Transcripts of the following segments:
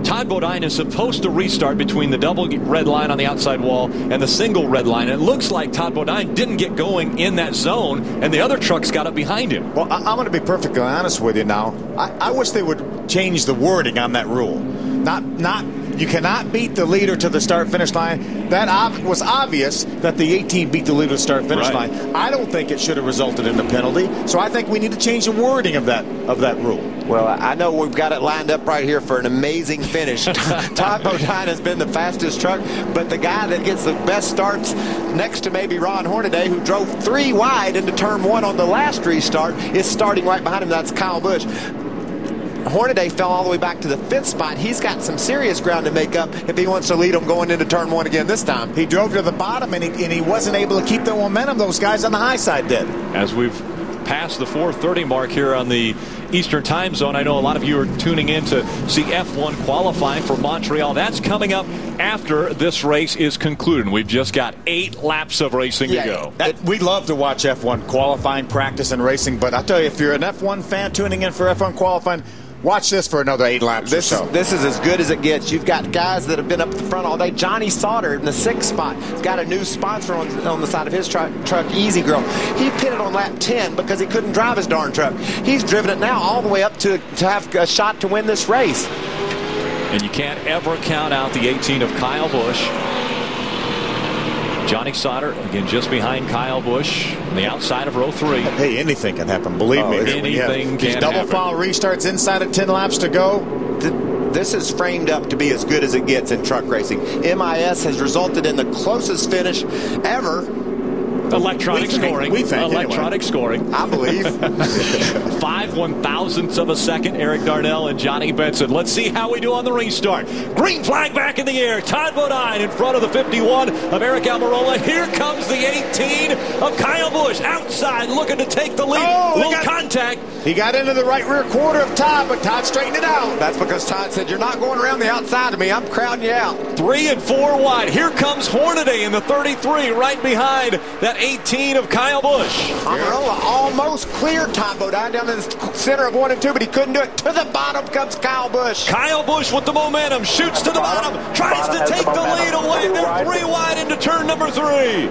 Todd Bodine is supposed to restart between the double red line on the outside wall and the single red line. And it looks like Todd Bodine didn't get going in that zone, and the other trucks got up behind him. Well, I'm going to be perfectly honest with you now. I wish they would change the wording on that rule. Not you cannot beat the leader to the start-finish line. That was obvious that the 18 beat the leader to the start-finish line. I don't think it should have resulted in a penalty. So I think we need to change the wording of that rule. Well, I know we've got it lined up right here for an amazing finish. Todd Bodine has been the fastest truck, but the guy that gets the best starts next to maybe Ron Hornaday, who drove 3 wide into turn 1 on the last restart, is starting right behind him. That's Kyle Busch. Hornaday fell all the way back to the 5th spot. He's got some serious ground to make up if he wants to lead them going into turn 1 again this time. He drove to the bottom, and he wasn't able to keep the momentum those guys on the high side did. As we've passed the 4:30 mark here on the Eastern time zone, I know a lot of you are tuning in to see F1 qualifying for Montreal. That's coming up after this race is concluded. We've just got 8 laps of racing to go. We love to watch F1 qualifying, practice, and racing, but I tell you, if you're an F1 fan tuning in for F1 qualifying, watch this for another 8 laps or so. This is as good as it gets. You've got guys that have been up the front all day. Johnny Sauter in the 6th spot has got a new sponsor on the side of his truck, Easy Girl. He pitted on lap 10 because he couldn't drive his darn truck. He's driven it now all the way up to have a shot to win this race. And you can't ever count out the 18 of Kyle Busch. Johnny Sauter, again, just behind Kyle Busch on the outside of row 3. Hey, anything can happen. Believe me. Anything can happen. Double foul restarts inside of 10 laps to go. This is framed up to be as good as it gets in truck racing. MIS has resulted in the closest finish ever. Electronic scoring. Electronic scoring. I believe. 5 1,000ths of a second, Eric Darnell and Johnny Benson. Let's see how we do on the restart. Green flag back in the air. Todd Bodine in front of the 51 of Eric Almirola. Here comes the 18 of Kyle Busch. Outside looking to take the lead. Little contact. He got into the right rear quarter of Todd, but Todd straightened it out. That's because Todd said, "You're not going around the outside of me. I'm crowding you out." 3 and 4 wide. Here comes Hornaday in the 33 right behind that 18 of Kyle Busch. Almirola almost cleared Todd Bodine down in the center of 1 and 2, but he couldn't do it. To the bottom comes Kyle Busch. Kyle Busch with the momentum, shoots to the bottom, tries to take the lead away. They're 3 wide into turn number 3.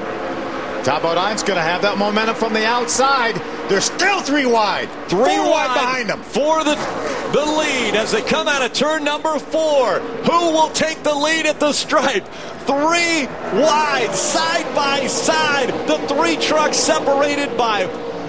Todd Bodine's going to have that momentum from the outside. They're still 3 wide. 3 wide behind them. For the lead as they come out of turn number 4. Who will take the lead at the stripe? 3 wide, side by side. The 3 trucks separated by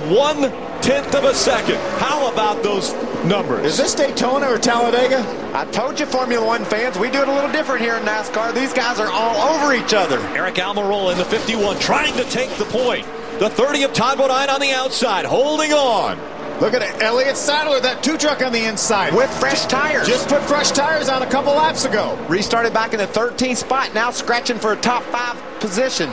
1/10 of a second. How about those numbers? Is this Daytona or Talladega? I told you, Formula One fans, we do it a little different here in NASCAR. These guys are all over each other. Eric Almirola in the 51 trying to take the point. The 30 of Todd Bodine on the outside, holding on. Look at it, Elliott Sadler, that 2 truck on the inside. With fresh tires. Just put fresh tires on a couple laps ago. Restarted back in the 13th spot, now scratching for a top 5 position.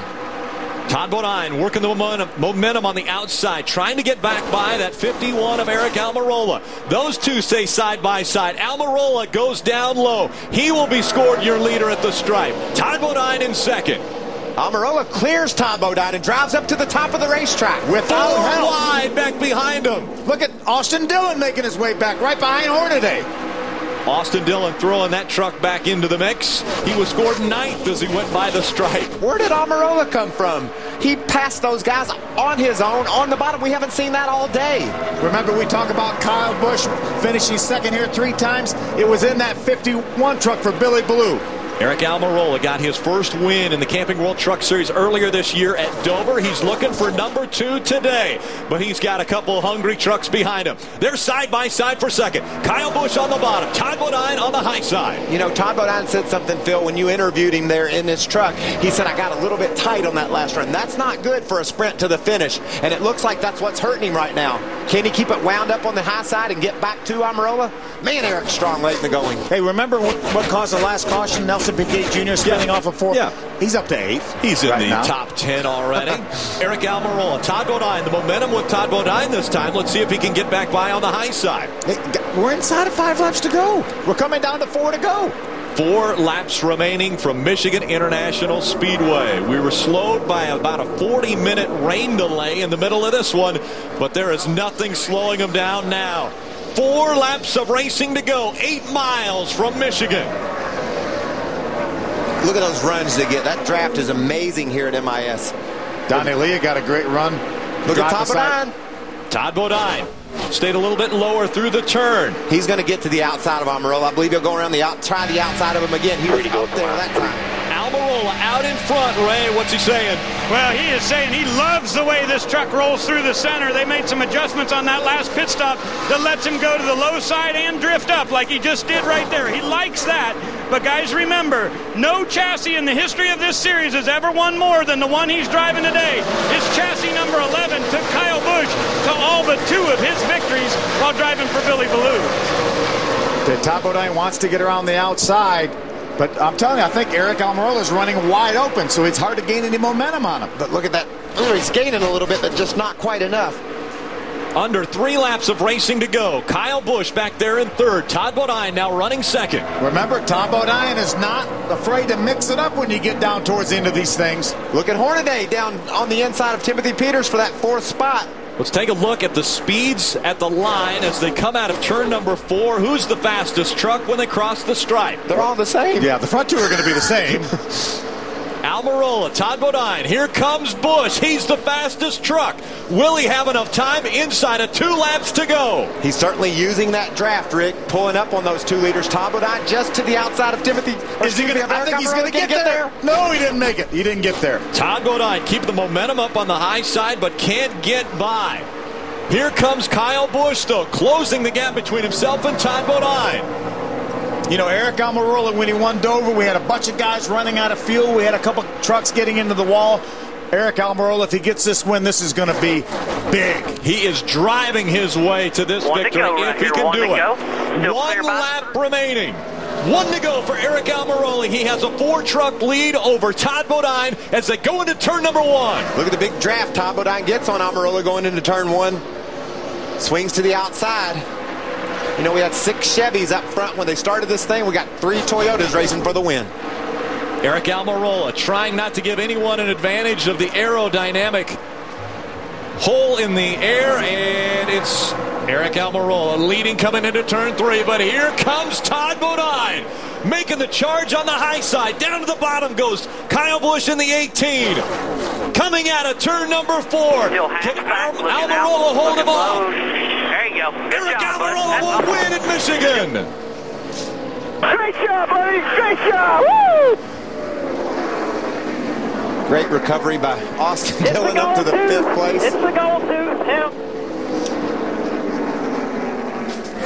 Todd Bodine working the momentum on the outside, trying to get back by that 51 of Eric Almirola. Those 2 stay side by side. Almirola goes down low. He will be scored your leader at the stripe. Todd Bodine in second. Almirola clears Todd Bodine and drives up to the top of the racetrack. Without 4 help. wide back behind him. Look at Austin Dillon making his way back right behind Hornaday. Austin Dillon throwing that truck back into the mix. He was scored 9th as he went by the stripe. Where did Almirola come from? He passed those guys on his own on the bottom. We haven't seen that all day. Remember, we talk about Kyle Busch finishing second here 3 times. It was in that 51 truck for Billy Blue. Eric Almirola got his first win in the Camping World Truck Series earlier this year at Dover. He's looking for number 2 today, but he's got a couple hungry trucks behind him. They're side by side for second. Kyle Busch on the bottom, Todd Bodine on the high side. You know, Todd Bodine said something, Phil, when you interviewed him there in his truck. He said, "I got a little bit tight on that last run." That's not good for a sprint to the finish, and it looks like that's what's hurting him right now. Can he keep it wound up on the high side and get back to Almirola? Man, Eric's strong late in the going. Hey, remember what caused the last caution? Nelson Piquet Jr. spinning off of 4. Yeah. He's up to 8th. He's in right the now. top 10 already. Eric Almirola, Todd Bodine, the momentum with Todd Bodine this time. Let's see if he can get back by on the high side. Hey, we're inside of 5 laps to go. We're coming down to 4 to go. 4 laps remaining from Michigan International Speedway. We were slowed by about a 40-minute rain delay in the middle of this one, but there is nothing slowing them down now. 4 laps of racing to go. 8 miles from Michigan. Look at those runs they get. That draft is amazing here at MIS. Donnie Leah got a great run. Look at Todd Bodine. Todd Bodine stayed a little bit lower through the turn. He's going to get to the outside of Almirola. I believe he'll go around try the outside of him again. He was out there that time. Almirola out in front. Ray, what's he saying? Well, he is saying he loves the way this truck rolls through the center. They made some adjustments on that last pit stop that lets him go to the low side and drift up like he just did right there. He likes that. But guys, remember, no chassis in the history of this series has ever won more than the one he's driving today. His chassis number 11 took Kyle Busch to all but 2 of his victories while driving for Billy Ballou. Todd Bodine wants to get around the outside. But I'm telling you, I think Eric Almirola is running wide open, so it's hard to gain any momentum on him. But look at that. Oh, he's gaining a little bit, but just not quite enough. Under 3 laps of racing to go. Kyle Busch back there in 3rd. Todd Bodine now running 2nd. Remember, Todd Bodine is not afraid to mix it up when you get down towards the end of these things. Look at Hornaday down on the inside of Timothy Peters for that 4th spot. Let's take a look at the speeds at the line as they come out of turn number 4. Who's the fastest truck when they cross the stripe? They're all the same. Yeah, the front 2 are going to be the same. Almirola, Todd Bodine. Here comes Busch. He's the fastest truck. Will he have enough time inside of 2 laps to go? He's certainly using that draft, Rick, pulling up on those 2 leaders. Todd Bodine just to the outside of Timothy. I think he's going to get there. No, he didn't make it. He didn't get there. Todd Bodine keep the momentum up on the high side, but can't get by. Here comes Kyle Busch, though, closing the gap between himself and Todd Bodine. You know, Eric Almirola, when he won Dover, we had a bunch of guys running out of fuel. We had a couple trucks getting into the wall. Eric Almirola, if he gets this win, this is going to be big. He is driving his way to this victory if he can do it. 1 lap remaining. 1 to go for Eric Almirola. He has a 4-truck lead over Todd Bodine as they go into turn number 1. Look at the big draft Todd Bodine gets on Almirola going into turn 1. Swings to the outside. You know, we had 6 Chevys up front when they started this thing. We got 3 Toyotas racing for the win. Eric Almirola trying not to give anyone an advantage of the aerodynamic hole in the air, and it's Eric Almirola leading coming into turn 3. But here comes Todd Bodine making the charge on the high side. Down to the bottom goes Kyle Busch in the 18. Coming out of turn number 4. Can Almirola hold him off? There you go. Eric Almirola will win in Michigan. Great job, buddy. Great job. Woo! Great recovery by Austin Dillon up to the 5th place. It's the goal to him.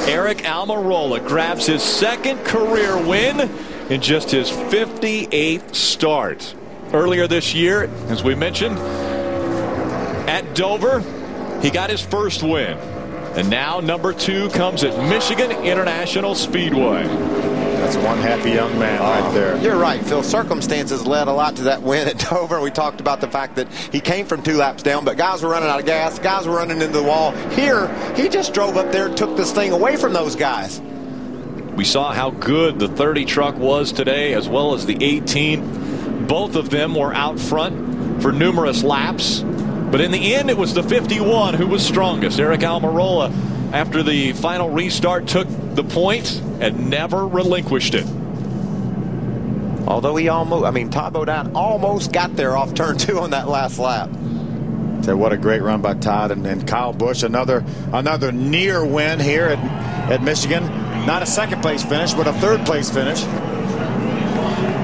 Eric Almirola grabs his 2nd career win in just his 58th start. Earlier this year, as we mentioned, at Dover, he got his 1st win. And now number 2 comes at Michigan International Speedway. That's one happy young man right there. You're right, Phil. Circumstances led a lot to that win at Dover. We talked about the fact that he came from 2 laps down, but guys were running out of gas. Guys were running into the wall. Here, he just drove up there and took this thing away from those guys. We saw how good the 30 truck was today, as well as the 18. Both of them were out front for numerous laps. But in the end, it was the 51 who was strongest. Eric Almirola, after the final restart, took the point and never relinquished it. Although he Todd Bodine almost got there off turn 2 on that last lap. So what a great run by Todd and Kyle Busch. Another near win here at Michigan. Not a 2nd place finish, but a 3rd place finish.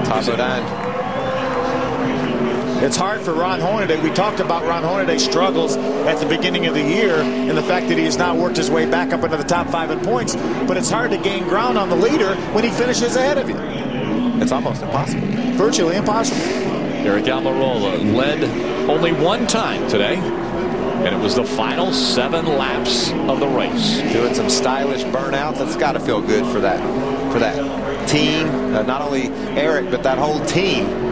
Todd Bodine. It's hard for Ron Hornaday. We talked about Ron Hornaday's struggles at the beginning of the year and the fact that he has now worked his way back up into the top 5 in points. But it's hard to gain ground on the leader when he finishes ahead of you. It's almost impossible. Virtually impossible. Eric Almirola led only 1 time today, and it was the final 7 laps of the race. Doing some stylish burnouts. That's got to feel good for that team. Not only Eric, but that whole team.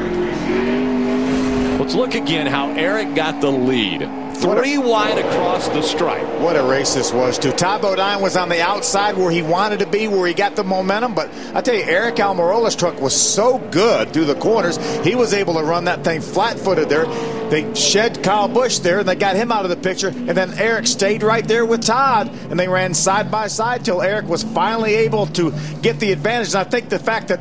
Let's look again how Eric got the lead. 3 wide across the stripe. What a race this was, too. Todd Bodine was on the outside where he wanted to be, where he got the momentum. But I tell you, Eric Almirola's truck was so good through the corners. He was able to run that thing flat-footed there. They shed Kyle Busch there, and they got him out of the picture. And then Eric stayed right there with Todd, and they ran side by side till Eric was finally able to get the advantage. And I think the fact that